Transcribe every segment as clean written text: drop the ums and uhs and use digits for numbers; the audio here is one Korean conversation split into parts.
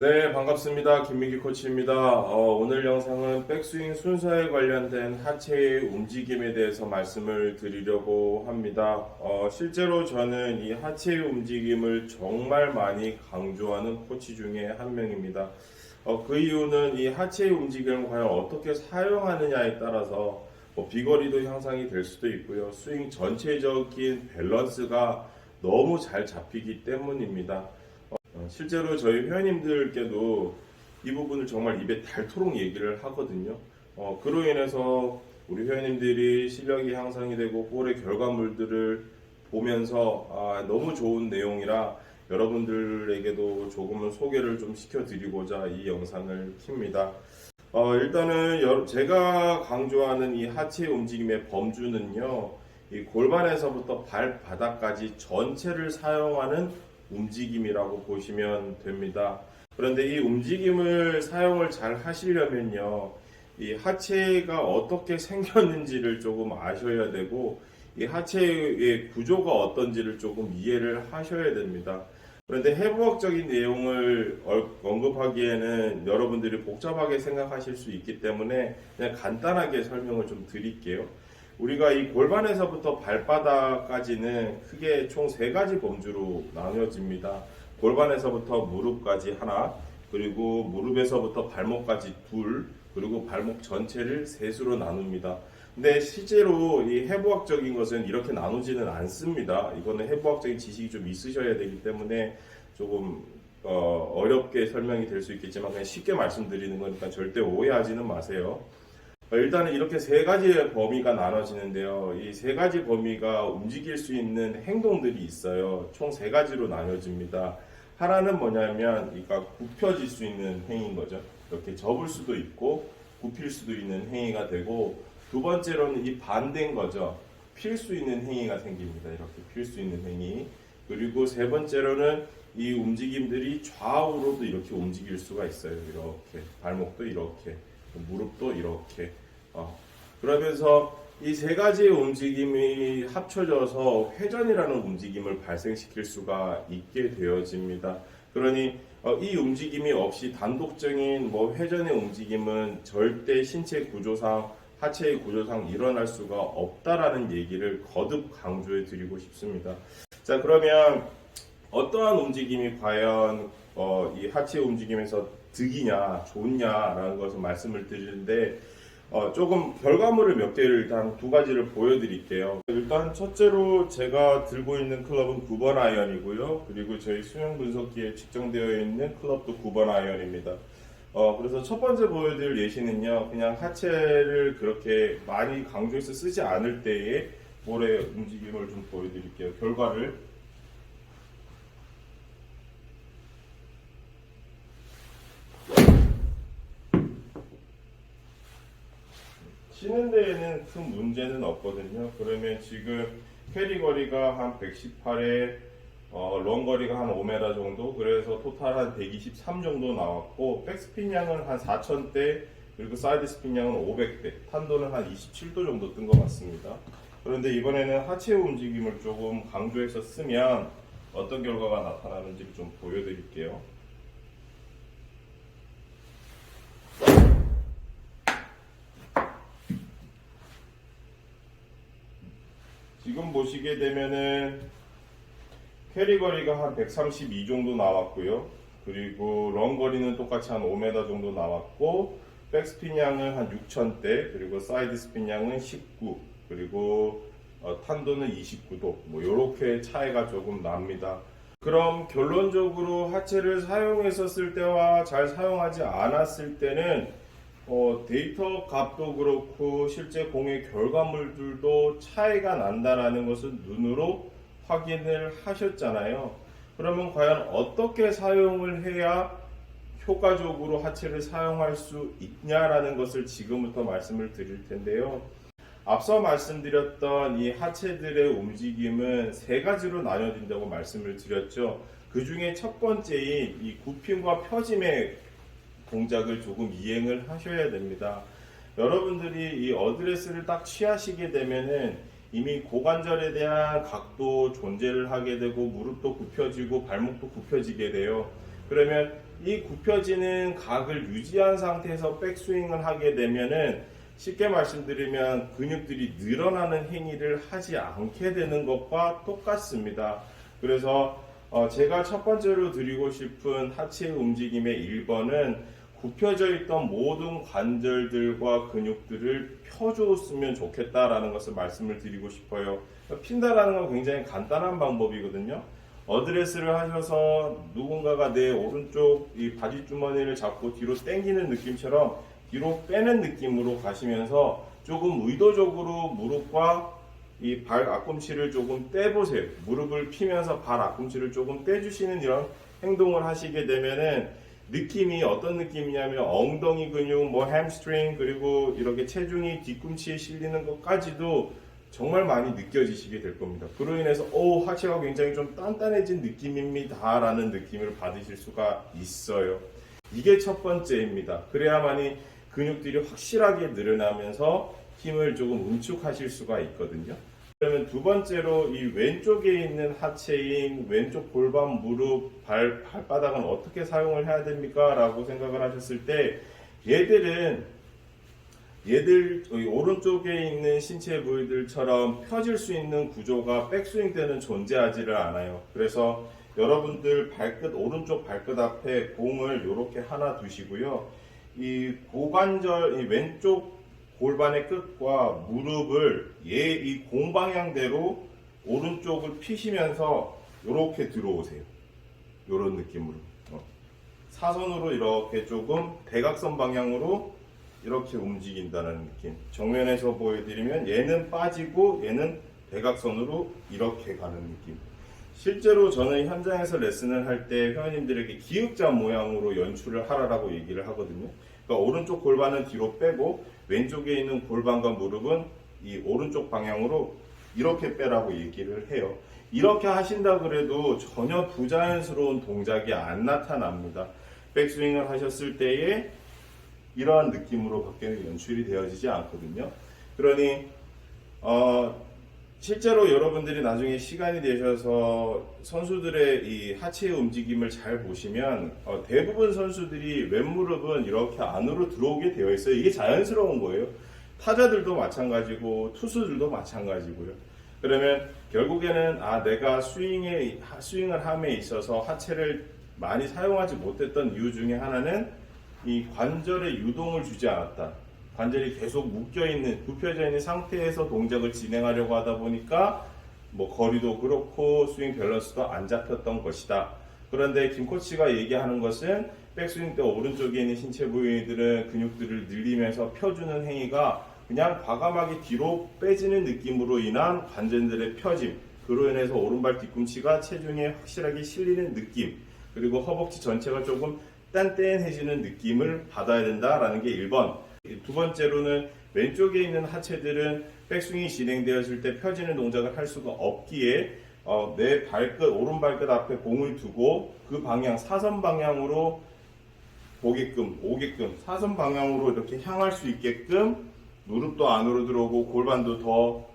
네, 반갑습니다. 김민기 코치입니다. 오늘 영상은 백스윙 순서에 관련된 하체의 움직임에 대해서 말씀을 드리려고 합니다. 실제로 저는 이 하체의 움직임을 정말 많이 강조하는 코치 중에 한 명입니다. 그 이유는 이 하체의 움직임을 과연 어떻게 사용하느냐에 따라서 비거리도 향상이 될 수도 있고요. 스윙 전체적인 밸런스가 너무 잘 잡히기 때문입니다. 실제로 저희 회원님들께도 이 부분을 정말 입에 닳도록 얘기를 하거든요. 그로 인해서 우리 회원님들이 실력이 향상이 되고 볼의 결과물들을 보면서 너무 좋은 내용이라 여러분들에게도 조금은 소개를 좀 시켜드리고자 이 영상을 킵니다. 일단은 제가 강조하는 이 하체 움직임의 범주는요, 이 골반에서부터 발바닥까지 전체를 사용하는 움직임이라고 보시면 됩니다. 그런데 이 움직임을 사용을 잘 하시려면요, 이 하체가 어떻게 생겼는지를 조금 아셔야 되고, 이 하체의 구조가 어떤지를 조금 이해를 하셔야 됩니다. 그런데 해부학적인 내용을 언급하기에는 여러분들이 복잡하게 생각하실 수 있기 때문에 그냥 간단하게 설명을 좀 드릴게요. 우리가 이 골반에서부터 발바닥까지는 크게 총 세 가지 범주로 나뉘어집니다. 골반에서부터 무릎까지 하나, 그리고 무릎에서부터 발목까지 둘, 그리고 발목 전체를 셋으로 나눕니다. 근데 실제로 이 해부학적인 것은 이렇게 나누지는 않습니다. 이거는 해부학적인 지식이 좀 있으셔야 되기 때문에 조금 어렵게 설명이 될 수 있겠지만 그냥 쉽게 말씀드리는 거니까 절대 오해하지는 마세요. 일단은 이렇게 세 가지의 범위가 나눠지는데요. 이 세 가지 범위가 움직일 수 있는 행동들이 있어요. 총 세 가지로 나눠집니다. 하나는 뭐냐면, 그러니까 굽혀질 수 있는 행위인 거죠. 이렇게 접을 수도 있고, 굽힐 수도 있는 행위가 되고, 두 번째로는 이 반대인 거죠. 필 수 있는 행위가 생깁니다. 이렇게 필 수 있는 행위. 그리고 세 번째로는 이 움직임들이 좌우로도 이렇게 움직일 수가 있어요. 이렇게. 발목도 이렇게. 무릎도 이렇게. 그러면서 이 세 가지의 움직임이 합쳐져서 회전이라는 움직임을 발생시킬 수가 있게 되어집니다. 그러니 이 움직임이 없이 단독적인 회전의 움직임은 절대 신체 구조상, 하체의 구조상 일어날 수가 없다라는 얘기를 거듭 강조해 드리고 싶습니다. 자, 그러면 어떠한 움직임이 과연 이 하체 움직임에서 득이냐, 좋냐라는 것을 말씀을 드리는데, 조금 결과물을 몇 개를 일단 두 가지를 보여드릴게요. 일단 첫째로 제가 들고 있는 클럽은 9번 아이언이고요. 그리고 저희 수영 분석기에 측정되어 있는 클럽도 9번 아이언입니다. 그래서 첫 번째 보여드릴 예시는요, 그냥 하체를 그렇게 많이 강조해서 쓰지 않을 때의 볼의 움직임을 좀 보여드릴게요. 결과를. 치는 데에는 큰 문제는 없거든요. 그러면 지금 캐리 거리가 한 118에 런 거리가 한 5m 정도, 그래서 토탈 한 123 정도 나왔고, 백스핀 양은 한 4000대, 그리고 사이드 스핀 양은 500대, 탄도는 한 27도 정도 뜬 것 같습니다. 그런데 이번에는 하체 움직임을 조금 강조해서 쓰면 어떤 결과가 나타나는지 좀 보여드릴게요. 지금 보시게 되면은 캐리 거리가 한 132 정도 나왔고요. 그리고 런 거리는 똑같이 한 5m 정도 나왔고, 백스핀 양은 한 6000대, 그리고 사이드 스핀 양은 19, 그리고 탄도는 29도, 이렇게 차이가 조금 납니다. 그럼 결론적으로 하체를 사용해서 쓸 때와 잘 사용하지 않았을 때는 데이터 값도 그렇고 실제 공의 결과물들도 차이가 난다라는 것을 눈으로 확인을 하셨잖아요. 그러면 과연 어떻게 사용을 해야 효과적으로 하체를 사용할 수 있냐라는 것을 지금부터 말씀을 드릴 텐데요. 앞서 말씀드렸던 이 하체들의 움직임은 세 가지로 나뉘어진다고 말씀을 드렸죠. 그 중에 첫 번째인 이 굽힘과 펴짐의 동작을 조금 이행을 하셔야 됩니다. 여러분들이 이 어드레스를 딱 취하시게 되면은 이미 고관절에 대한 각도 존재를 하게 되고, 무릎도 굽혀지고 발목도 굽혀지게 돼요. 그러면 이 굽혀지는 각을 유지한 상태에서 백스윙을 하게 되면은 쉽게 말씀드리면 근육들이 늘어나는 행위를 하지 않게 되는 것과 똑같습니다. 그래서 제가 첫 번째로 드리고 싶은 하체 움직임의 1번은 굽혀져 있던 모든 관절들과 근육들을 펴줬으면 좋겠다라는 것을 말씀을 드리고 싶어요. 핀다라는 건 굉장히 간단한 방법이거든요. 어드레스를 하셔서 누군가가 내 오른쪽 이 바지 주머니를 잡고 뒤로 당기는 느낌처럼 뒤로 빼는 느낌으로 가시면서 조금 의도적으로 무릎과 이 발 앞꿈치를 조금 떼보세요. 무릎을 피면서 발 앞꿈치를 조금 떼주시는 이런 행동을 하시게 되면은 느낌이 어떤 느낌이냐면 엉덩이 근육, 뭐 햄스트링, 그리고 이렇게 체중이 뒤꿈치에 실리는 것까지도 정말 많이 느껴지시게 될 겁니다. 그로 인해서 하체가 굉장히 좀 단단해진 느낌입니다 라는 느낌을 받으실 수가 있어요. 이게 첫 번째입니다. 그래야만이 근육들이 확실하게 늘어나면서 힘을 조금 응축하실 수가 있거든요. 그러면 두 번째로 이 왼쪽에 있는 하체인 왼쪽 골반, 무릎, 발바닥은 어떻게 사용을 해야 됩니까? 라고 생각을 하셨을 때 얘들 오른쪽에 있는 신체 부위들처럼 펴질 수 있는 구조가 백스윙 때는 존재하지를 않아요. 그래서 여러분들 오른쪽 발끝 앞에 공을 이렇게 하나 두시고요. 이 고관절, 이 왼쪽 골반의 끝과 무릎을 이 공방향대로 오른쪽을 피시면서 이렇게 들어오세요. 이런 느낌으로. 사선으로 이렇게 조금 대각선 방향으로 이렇게 움직인다는 느낌. 정면에서 보여드리면 얘는 빠지고 얘는 대각선으로 이렇게 가는 느낌. 실제로 저는 현장에서 레슨을 할 때 회원님들에게 기역자 모양으로 연출을 하라고 얘기를 하거든요. 그러니까 오른쪽 골반은 뒤로 빼고 왼쪽에 있는 골반과 무릎은 이 오른쪽 방향으로 이렇게 빼라고 얘기를 해요. 이렇게 하신다 그래도 전혀 부자연스러운 동작이 안 나타납니다. 백스윙을 하셨을 때에 이러한 느낌으로 밖에 연출이 되어지지 않거든요. 그러니 실제로 여러분들이 나중에 시간이 되셔서 선수들의 이 하체 움직임을 잘 보시면 대부분 선수들이 왼무릎은 이렇게 안으로 들어오게 되어 있어요. 이게 자연스러운 거예요. 타자들도 마찬가지고 투수들도 마찬가지고요. 그러면 결국에는 내가 스윙을 함에 있어서 하체를 많이 사용하지 못했던 이유 중에 하나는 이 관절에 유동을 주지 않았다. 관절이 계속 묶여있는, 굽혀져 있는 상태에서 동작을 진행하려고 하다 보니까 뭐 거리도 그렇고 스윙 밸런스도 안 잡혔던 것이다. 그런데 김 코치가 얘기하는 것은 백스윙 때 오른쪽에 있는 신체 부위들은 근육들을 늘리면서 펴주는 행위가 그냥 과감하게 뒤로 빼지는 느낌으로 인한 관절들의 펴짐, 그로 인해서 오른발 뒤꿈치가 체중에 확실하게 실리는 느낌, 그리고 허벅지 전체가 조금 단단해지는 느낌을 받아야 된다라는 게 1번. 두 번째로는 왼쪽에 있는 하체들은 백스윙이 진행되었을 때 펴지는 동작을 할 수가 없기에 내 오른 발끝 앞에 공을 두고 그 방향, 사선 방향으로 오게끔 사선 방향으로 이렇게 향할 수 있게끔 무릎도 안으로 들어오고 골반도 더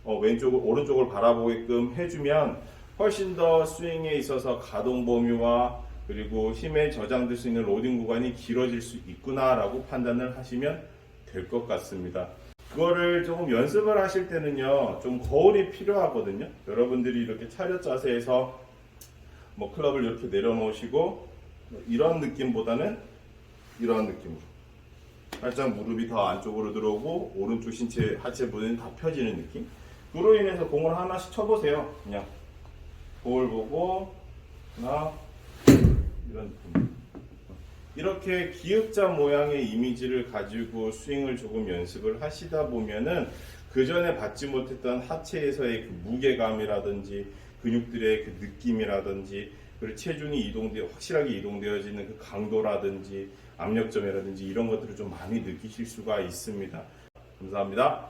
오른쪽을 바라보게끔 해주면 훨씬 더 스윙에 있어서 가동 범위와 그리고 힘에 저장될 수 있는 로딩 구간이 길어질 수 있구나라고 판단을 하시면 될 것 같습니다. 그거를 조금 연습을 하실 때는요, 좀 거울이 필요하거든요. 여러분들이 이렇게 차렷 자세에서 뭐 클럽을 이렇게 내려놓으시고 이런 느낌보다는 이런 느낌으로 살짝 무릎이 더 안쪽으로 들어오고 오른쪽 신체 하체 부분이 다 펴지는 느낌. 그로 인해서 공을 하나씩 쳐보세요. 그냥 거울 보고 이런 느낌. 이렇게 기역자 모양의 이미지를 가지고 스윙을 조금 연습을 하시다 보면은 그 전에 받지 못했던 하체에서의 그 무게감이라든지 근육들의 그 느낌이라든지 그리고 체중이 확실하게 이동되어지는 그 강도라든지 압력점이라든지 이런 것들을 좀 많이 느끼실 수가 있습니다. 감사합니다.